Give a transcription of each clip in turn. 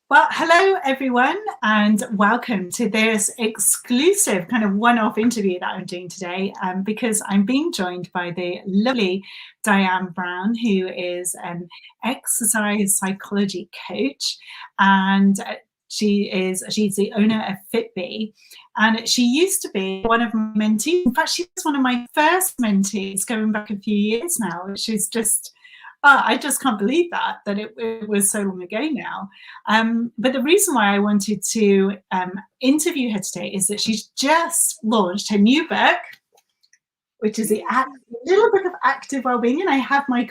Well, hello everyone, and welcome to this exclusive kind of one-off interview that I'm doing today, because I'm being joined by the lovely Diane Brown, who is an exercise psychology coach, and she's the owner of Fitbee, and she used to be one of my mentees. In fact, she was one of my first mentees going back a few years now, which is just I just can't believe that it was so long ago now. But the reason why I wanted to interview her today is that she's just launched her new book, which is the little book of active wellbeing, and I have my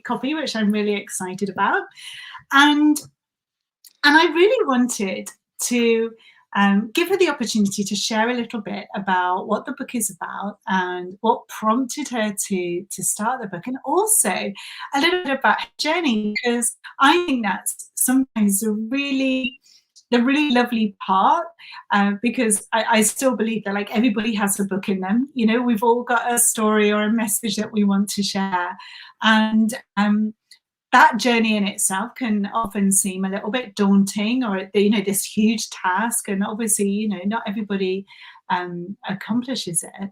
copy, which I'm really excited about, and I really wanted to give her the opportunity to share a little bit about what the book is about and what prompted her to start the book, and also a little bit about her journey, because I think that's sometimes the really lovely part, because I still believe that like everybody has a book in them. You know, we've all got a story or a message that we want to share, and that journey in itself can often seem a little bit daunting, or this huge task, and obviously not everybody accomplishes it.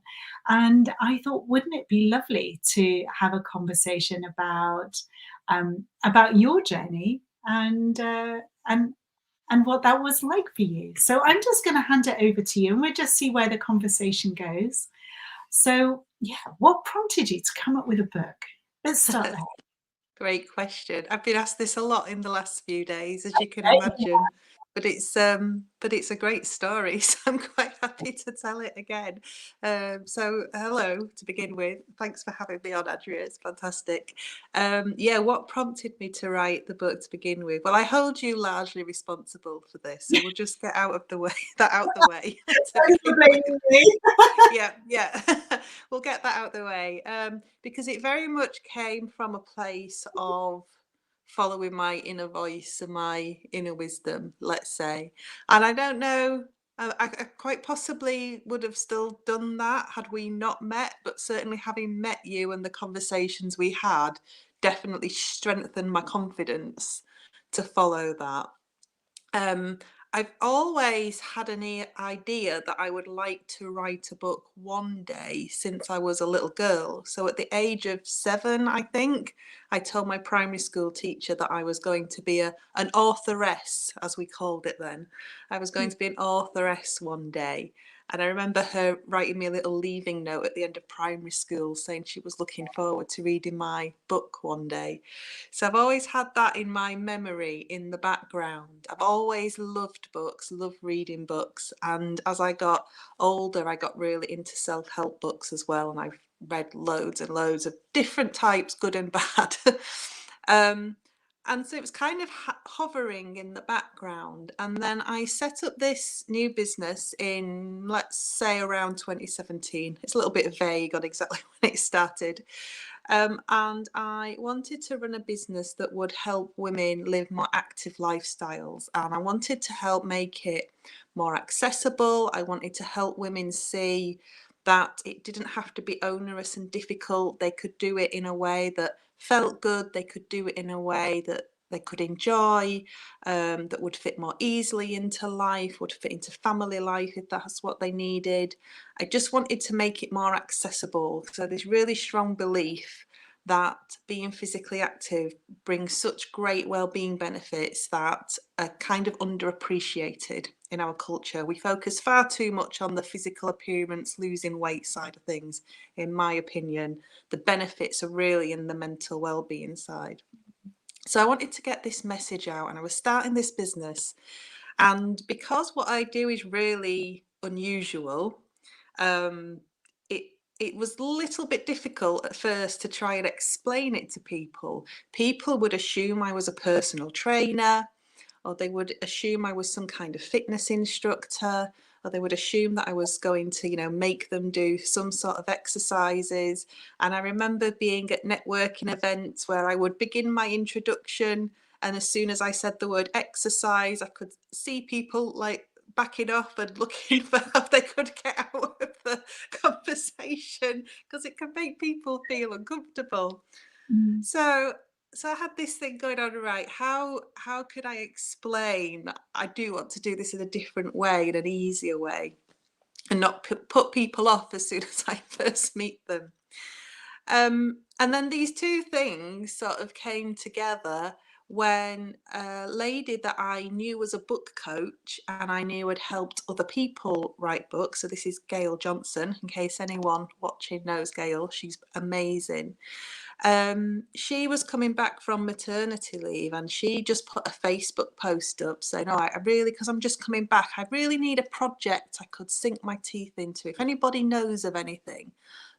And I thought, wouldn't it be lovely to have a conversation about your journey and what that was like for you. So I'm just going to hand it over to you, and we'll just see where the conversation goes. So yeah, what prompted you to come up with a book? Let's start there. Great question. I've been asked this a lot in the last few days, as you can imagine, but it's a great story, so I'm quite happy to tell it again. So hello to begin with. Thanks for having me on, Andrea. It's fantastic. What prompted me to write the book to begin with? Well, I hold you largely responsible for this, so we'll just get out of the way. Yeah. We'll get that out the way, because it very much came from a place of following my inner voice and my inner wisdom, let's say. And I don't know, I quite possibly would have still done that had we not met, but certainly having met you and the conversations we had definitely strengthened my confidence to follow that. I've always had an idea that I would like to write a book one day since I was a little girl. So at the age of 7, I think, I told my primary school teacher that I was going to be an authoress, as we called it then. I was going to be an authoress one day. And I remember her writing me a little leaving note at the end of primary school saying she was looking forward to reading my book one day. So I've always had that in my memory in the background. I've always loved books, loved reading books. And as I got older, I got really into self-help books as well. And I've read loads and loads of different types, good and bad. And so it was kind of hovering in the background. And then I set up this new business in, let's say, around 2017. It's a little bit vague on exactly when it started. And I wanted to run a business that would help women live more active lifestyles. And I wanted to help make it more accessible. I wanted to help women see that it didn't have to be onerous and difficult. They could do it in a way that felt good. They could do it in a way that they could enjoy, that would fit more easily into life, would fit into family life if that's what they needed. I just wanted to make it more accessible. So there's really strong belief that being physically active brings such great well-being benefits that are kind of underappreciated in our culture. We focus far too much on the physical appearance, losing weight side of things. In my opinion, the benefits are really in the mental well-being side. So I wanted to get this message out, and I was starting this business. And because what I do is really unusual, it was a little bit difficult at first to try and explain it to people. People would assume I was a personal trainer, or they would assume I was some kind of fitness instructor, or they would assume that I was going to, make them do some sort of exercises. And I remember being at networking events where I would begin my introduction, and as soon as I said the word exercise, I could see people like backing off and looking for how they could get out of the conversation, because it can make people feel uncomfortable. So so I had this thing going on, right? How could I explain that I do want to do this in a different way, in an easier way, and not put people off as soon as I first meet them? And then these two things sort of came together when a lady that I knew was a book coach and I knew had helped other people write books. So this is Gail Johnson, in case anyone watching knows Gail. She's amazing. She was coming back from maternity leave and she just put a Facebook post up saying, "Oh, I really, because I'm just coming back, I really need a project I could sink my teeth into. If anybody knows of anything,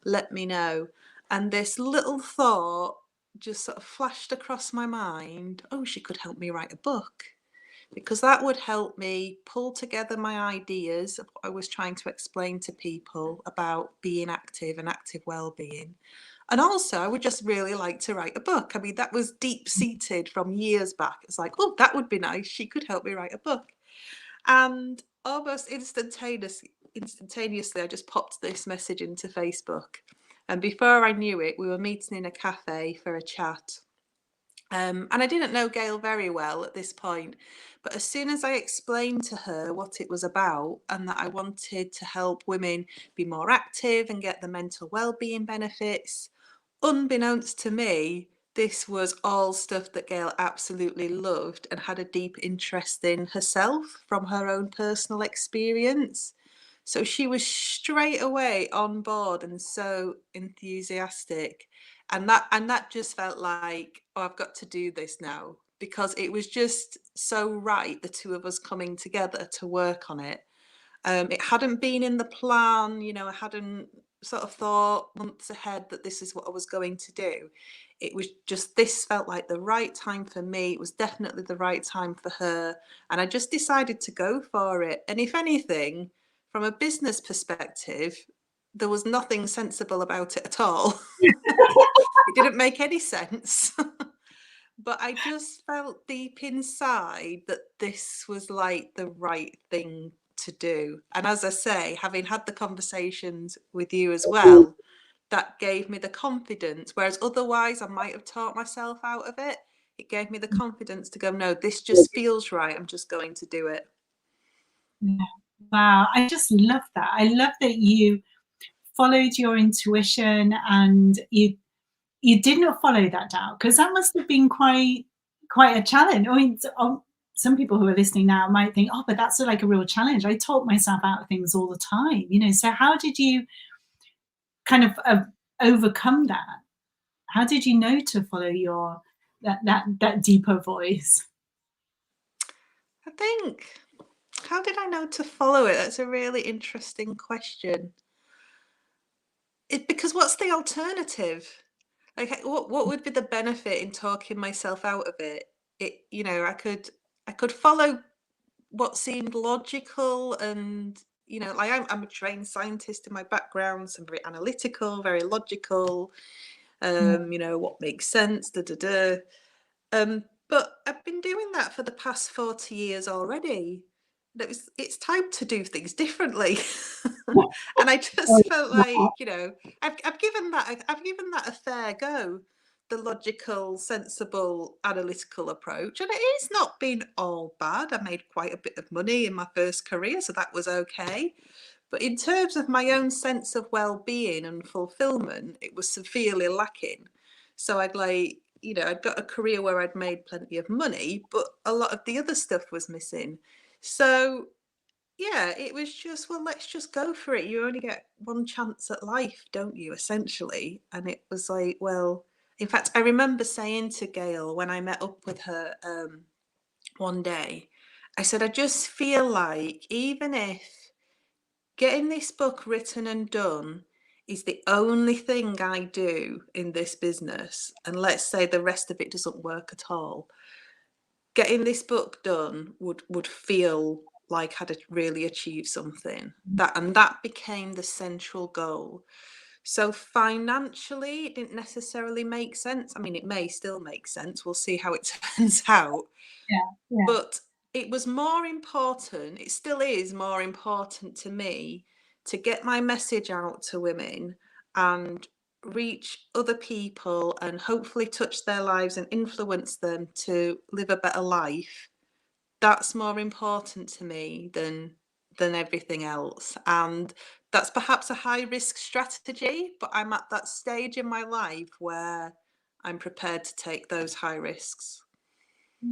let me know." And this little thought just sort of flashed across my mind, oh, she could help me write a book, because that would help me pull together my ideas of what I was trying to explain to people about being active and active well-being. And also, I would just really like to write a book. I mean, that was deep-seated from years back. It's like, oh, that would be nice. She could help me write a book. And almost instantaneously, I just popped this message into Facebook. And before I knew it, we were meeting in a cafe for a chat. And I didn't know Gail very well at this point, but as soon as I explained to her what it was about and that I wanted to help women be more active and get the mental well-being benefits, unbeknownst to me, this was all stuff that Gail absolutely loved and had a deep interest in herself from her own personal experience. So she was straight away on board and so enthusiastic. And that just felt like, oh, I've got to do this now, because it was just so right, the two of us coming together to work on it. It hadn't been in the plan, I hadn't sort of thought months ahead that this is what I was going to do. It was just, this felt like the right time for me. It was definitely the right time for her. And I just decided to go for it. And if anything, from a business perspective, there was nothing sensible about it at all. It didn't make any sense. But I just felt deep inside that this was like the right thing to do. And as I say, having had the conversations with you as well, that gave me the confidence. Whereas otherwise, I might have talked myself out of it. It gave me the confidence to go, no, this just feels right. I'm just going to do it. Yeah. Wow, I just love that. I love that you followed your intuition and you did not follow that doubt, because that must have been quite a challenge. I mean, some people who are listening now might think, oh, but that's like a real challenge. I talk myself out of things all the time, So how did you kind of overcome that? How did you know to follow your that deeper voice? I think, how did I know to follow it? That's a really interesting question. Because what's the alternative? Like, what would be the benefit in talking myself out of it? I could follow what seemed logical, and like I'm a trained scientist in my background, so I'm very analytical, very logical. What makes sense, da da da. But I've been doing that for the past 40 years already. It's time to do things differently. And I just felt like, I've given that a fair go, the logical, sensible, analytical approach. And it has not been all bad. I made quite a bit of money in my first career, so that was okay. But in terms of my own sense of well-being and fulfillment, it was severely lacking. So I'd got a career where I'd made plenty of money, but a lot of the other stuff was missing. So yeah, it was just, well, let's just go for it. You only get one chance at life, don't you, essentially? And it was like, well, in fact, I remember saying to Gail when I met up with her one day, I said, I just feel like even if getting this book written and done is the only thing I do in this business, and let's say the rest of it doesn't work at all, getting this book done would feel like I'd really achieved something. That became the central goal. So financially, it didn't necessarily make sense. I mean, it may still make sense. We'll see how it turns out. Yeah, yeah. But it was more important, it still is more important to me, to get my message out to women and reach other people and hopefully touch their lives and influence them to live a better life, that's more important to me than everything else. And that's perhaps a high risk strategy, but I'm at that stage in my life where I'm prepared to take those high risks. Yeah.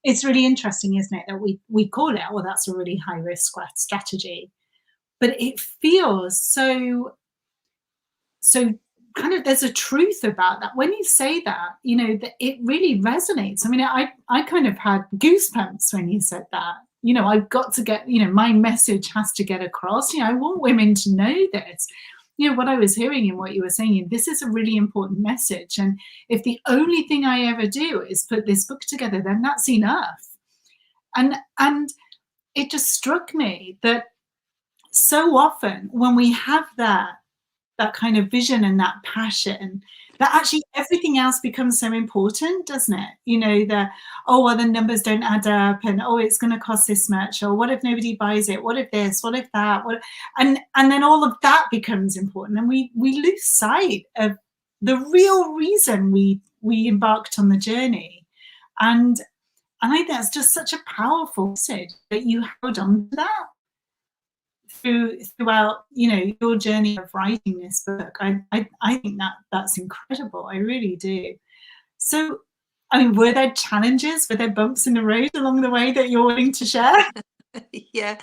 It's really interesting, isn't it, that we call it, well, that's a really high risk strategy, but it feels so kind of, there's a truth about that. When you say that, you know, that it really resonates. I mean, I kind of had goosebumps when you said that. You know, I've got to get, you know, my message has to get across. You know, I want women to know this. You know, what I was hearing in what you were saying, this is a really important message. And if the only thing I ever do is put this book together, then that's enough. And it just struck me that so often when we have that kind of vision and that passion, that actually everything else becomes so important, doesn't it? You know, oh, well, the numbers don't add up, and oh, it's going to cost this much, or what if nobody buys it? What if this? What if that? And then all of that becomes important, and we lose sight of the real reason we embarked on the journey. And I think that's just such a powerful message that you held on to that throughout, you know, your journey of writing this book. I think that's incredible. I really do. So, I mean, were there challenges? Were there bumps in the road along the way that you're willing to share? Yeah,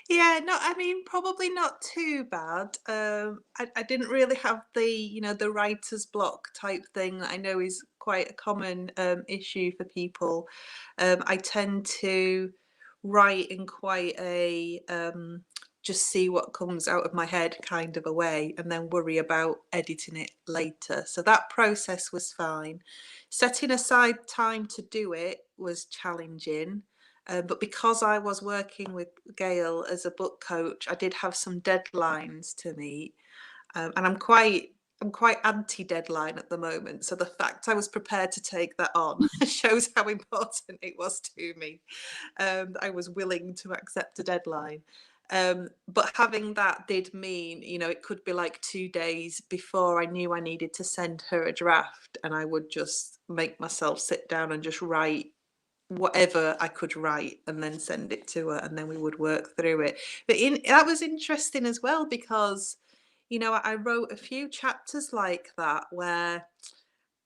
yeah, no, I mean, probably not too bad. I didn't really have the, you know, the writer's block type thing that I know is quite a common issue for people. I tend to write in quite a just see what comes out of my head kind of a way, and then worry about editing it later. So that process was fine. Setting aside time to do it was challenging. But because I was working with Gail as a book coach, I did have some deadlines to meet, and I'm quite anti-deadline at the moment. So the fact I was prepared to take that on shows how important it was to me. I was willing to accept a deadline. But having that did mean, you know, it could be like 2 days before I knew I needed to send her a draft, and I would just make myself sit down and just write whatever I could write and then send it to her, and then we would work through it. But that was interesting as well, because, you know, I wrote a few chapters like that where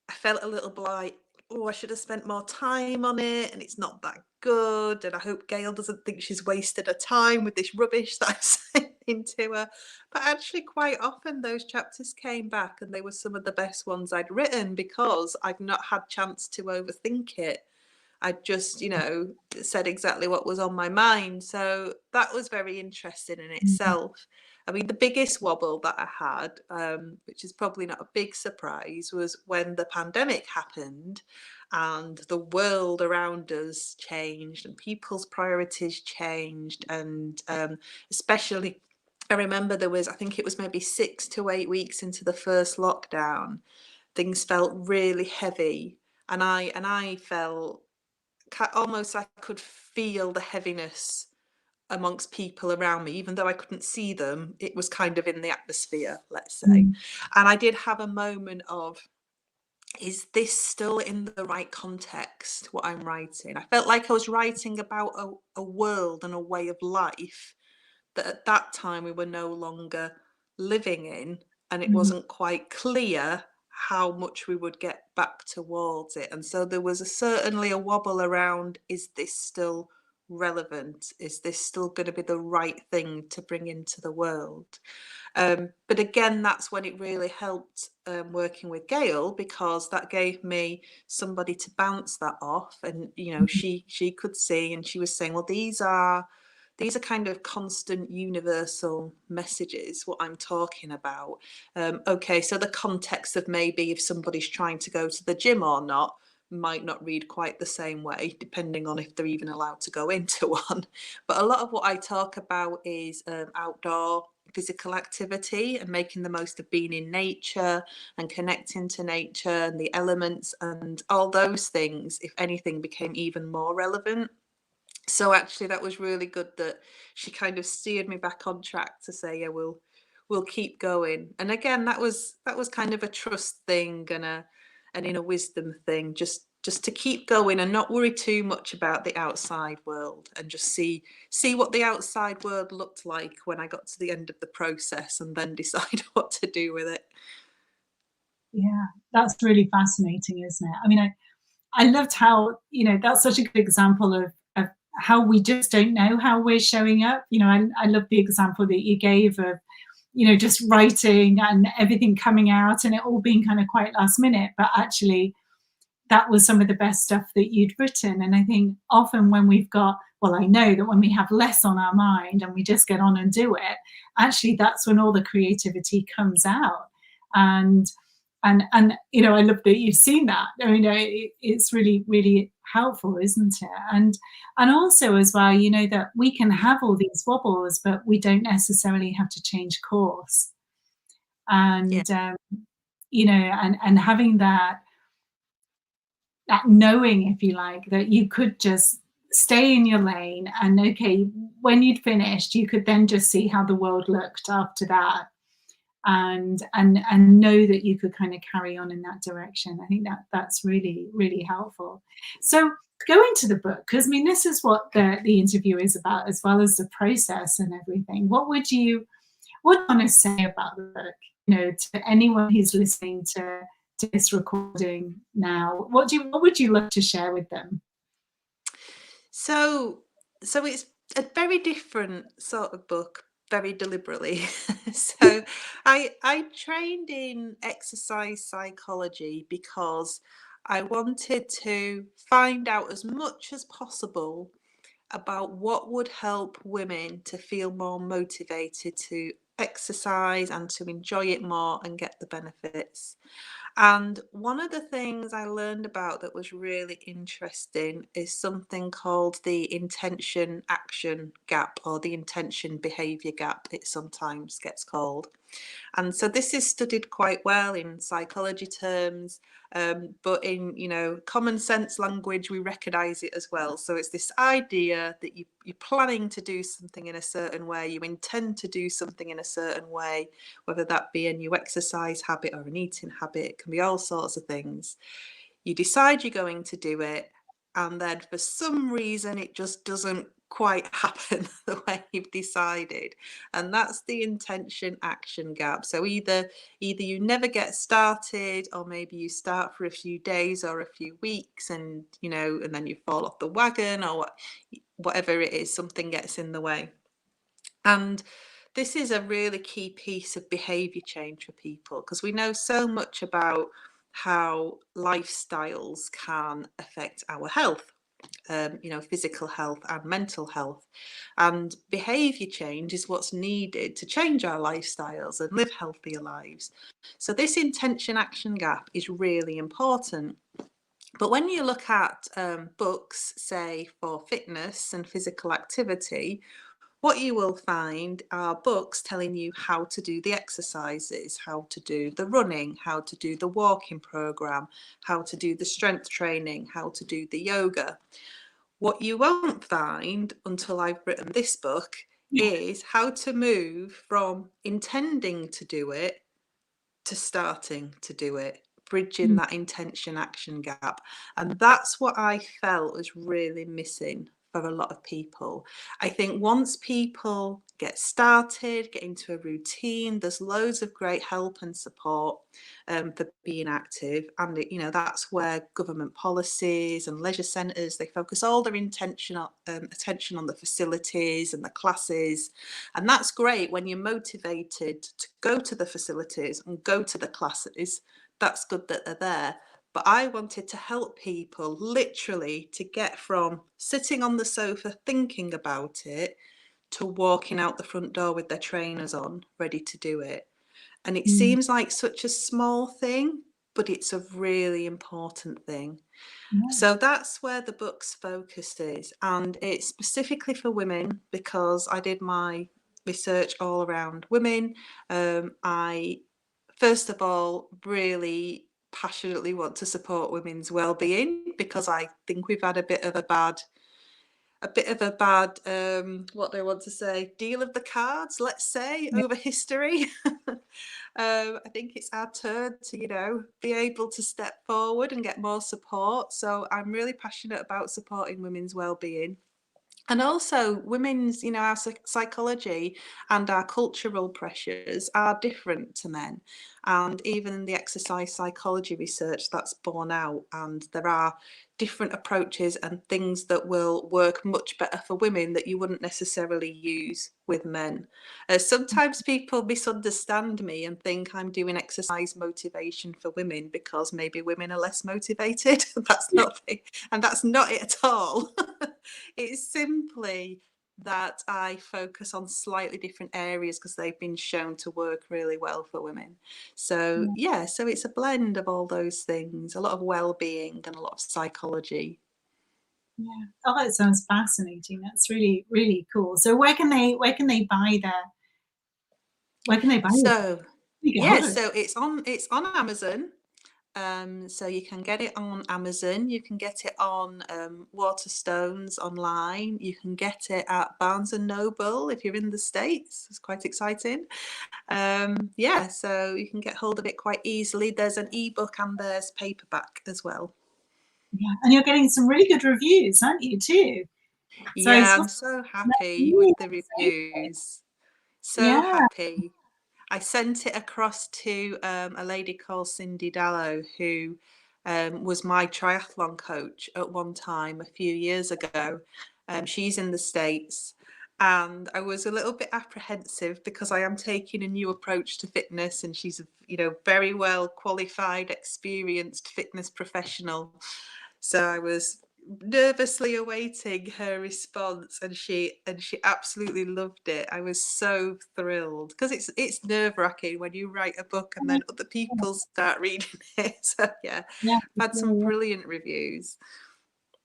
I felt a little like, oh, I should have spent more time on it, and it's not that good, and I hope Gail doesn't think she's wasted her time with this rubbish that I've sent into her. But actually, quite often those chapters came back and they were some of the best ones I'd written, because I've not had chance to overthink it. I just, you know, said exactly what was on my mind. So that was very interesting in itself. I mean, the biggest wobble that I had, which is probably not a big surprise, was when the pandemic happened and the world around us changed and people's priorities changed. And especially, I remember I think it was maybe 6 to 8 weeks into the first lockdown, things felt really heavy. And I felt almost, I could feel the heaviness amongst people around me, even though I couldn't see them. It was kind of in the atmosphere, let's say. And I did have a moment of, is this still in the right context, what I'm writing? I felt like I was writing about a world and a way of life that at that time we were no longer living in, and it wasn't quite clear how much we would get back towards it. And so there was certainly a wobble around, is this still relevant? Is this still going to be the right thing to bring into the world? But again, that's when it really helped, working with Gail, because that gave me somebody to bounce that off. And, you know, she could see, and she was saying, well, these are kind of constant universal messages, what I'm talking about. Okay, so the context of maybe if somebody's trying to go to the gym or not might not read quite the same way, depending on if they're even allowed to go into one. But a lot of what I talk about is outdoor physical activity and making the most of being in nature and connecting to nature and the elements, and all those things, if anything, became even more relevant. So actually that was really good that she kind of steered me back on track to say, yeah, we'll we'll keep going. And again, that was kind of a trust thing and an inner wisdom thing, just to keep going and not worry too much about the outside world, and just see what the outside world looked like when I got to the end of the process, and then decide what to do with it. Yeah, that's really fascinating, isn't it? I mean, I loved how, that's such a good example of how we just don't know how we're showing up. I love the example that you gave of, just writing and everything coming out and it all being kind of quite last minute, but actually that was some of the best stuff that you'd written. And I think often when we've got, well, I know that when we have less on our mind and we just get on and do it, actually that's when all the creativity comes out. And I love that you've seen that. I mean, it's really, really helpful, isn't it? And also as well, that we can have all these wobbles, but we don't necessarily have to change course. Yeah. And and having that knowing, if you like, that you could just stay in your lane, and okay, when you'd finished, you could then just see how the world looked after that, and know that you could kind of carry on in that direction. I think that's really, really helpful. So going to the book, because I mean, this is what the interview is about, as well as the process and everything. What do you want to say about the book, to anyone who's listening to this recording now? What would you love to share with them? So it's a very different sort of book, very deliberately. So I trained in exercise psychology because I wanted to find out as much as possible about what would help women to feel more motivated to exercise and to enjoy it more and get the benefits. And one of the things I learned about that was really interesting is something called the intention action gap, or the intention behavior gap, it sometimes gets called. And so this is studied quite well in psychology terms, but in common sense language, we recognize it as well. So it's this idea that you're planning to do something in a certain way, you intend to do something in a certain way, whether that be a new exercise habit or an eating habit, it can be all sorts of things. You decide you're going to do it, and then for some reason it just doesn't quite happen the way you've decided, and that's the intention action gap. So either you never get started, or maybe you start for a few days or a few weeks, and and then you fall off the wagon, or whatever it is, something gets in the way. And this is a really key piece of behavior change for people, because we know so much about how lifestyles can affect our health, physical health and mental health. And behavior change is what's needed to change our lifestyles and live healthier lives. So this intention action gap is really important. But when you look at books, say for fitness and physical activity, what you will find are books telling you how to do the exercises, how to do the running, how to do the walking program, how to do the strength training, how to do the yoga. What you won't find until I've written this book Yeah. is how to move from intending to do it to starting to do it, bridging Mm. that intention action gap. And that's what I felt was really missing for a lot of people. I think once people get started, get into a routine, there's loads of great help and support for being active. And that's where government policies and leisure centres, they focus all their attention on the facilities and the classes. And that's great when you're motivated to go to the facilities and go to the classes. That's good that they're there. But I wanted to help people literally to get from sitting on the sofa thinking about it to walking out the front door with their trainers on, ready to do it. And it Mm. seems like such a small thing, but it's a really important thing. Yeah. So that's where the book's focus is. And it's specifically for women because I did my research all around women. I, first of all, really passionately want to support women's well-being, because I think we've had a bit of a bad a bit of a bad, what do I want to say, deal of the cards, let's say, over history. I think it's our turn to, you know, be able to step forward and get more support. So I'm really passionate about supporting women's well-being. And also women's, you know, our psychology and our cultural pressures are different to men. And even the exercise psychology research that's borne out, and there are different approaches and things that will work much better for women that you wouldn't necessarily use with men. Sometimes people misunderstand me and think I'm doing exercise motivation for women because maybe women are less motivated. That's not it, and that's not it at all. It's simply that I focus on slightly different areas because they've been shown to work really well for women. So yeah, so it's a blend of all those things, a lot of well-being and a lot of psychology. Yeah. Oh, that sounds fascinating. That's really, really cool. So where can they buy your book? So You get yeah, hold of it. so it's on Amazon. So you can get it on Amazon, you can get it on Waterstones online, you can get it at Barnes and Noble if you're in the States. It's quite exciting. Yeah, so you can get hold of it quite easily. There's an ebook and there's paperback as well. Yeah. And you're getting some really good reviews, aren't you, too? So I Yeah, saw I'm so that's happy with really the exciting. reviews. So Yeah. happy. I sent it across to a lady called Cindy Dallow, who was my triathlon coach at one time a few years ago. She's in the States, and I was a little bit apprehensive because I am taking a new approach to fitness, and she's a, you know, very well qualified, experienced fitness professional. So I was nervously awaiting her response, and she absolutely loved it. I was so thrilled because it's nerve-wracking when you write a book and then other people start reading it. So yeah, Yeah. I've had some brilliant reviews.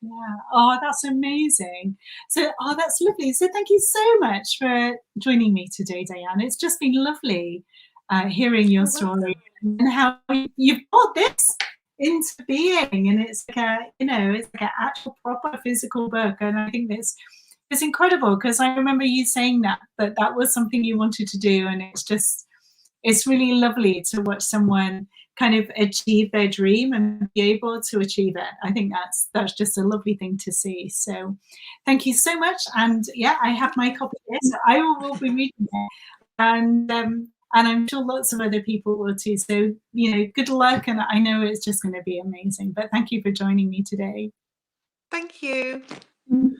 Yeah. Oh, that's amazing. So, oh, that's lovely. So, thank you so much for joining me today, Diane. It's just been lovely hearing your You're story welcome. and how you've brought this into being. And it's like a, you know, it's like an actual proper physical book. And I think it's incredible because I remember you saying that that was something you wanted to do. And it's really lovely to watch someone kind of achieve their dream and be able to achieve it. I think that's just a lovely thing to see. So thank you so much. And yeah, I have my copy here, so I will be reading it. And I'm sure lots of other people will too. So, you know, good luck. And I know it's just going to be amazing. But thank you for joining me today. Thank you. Mm.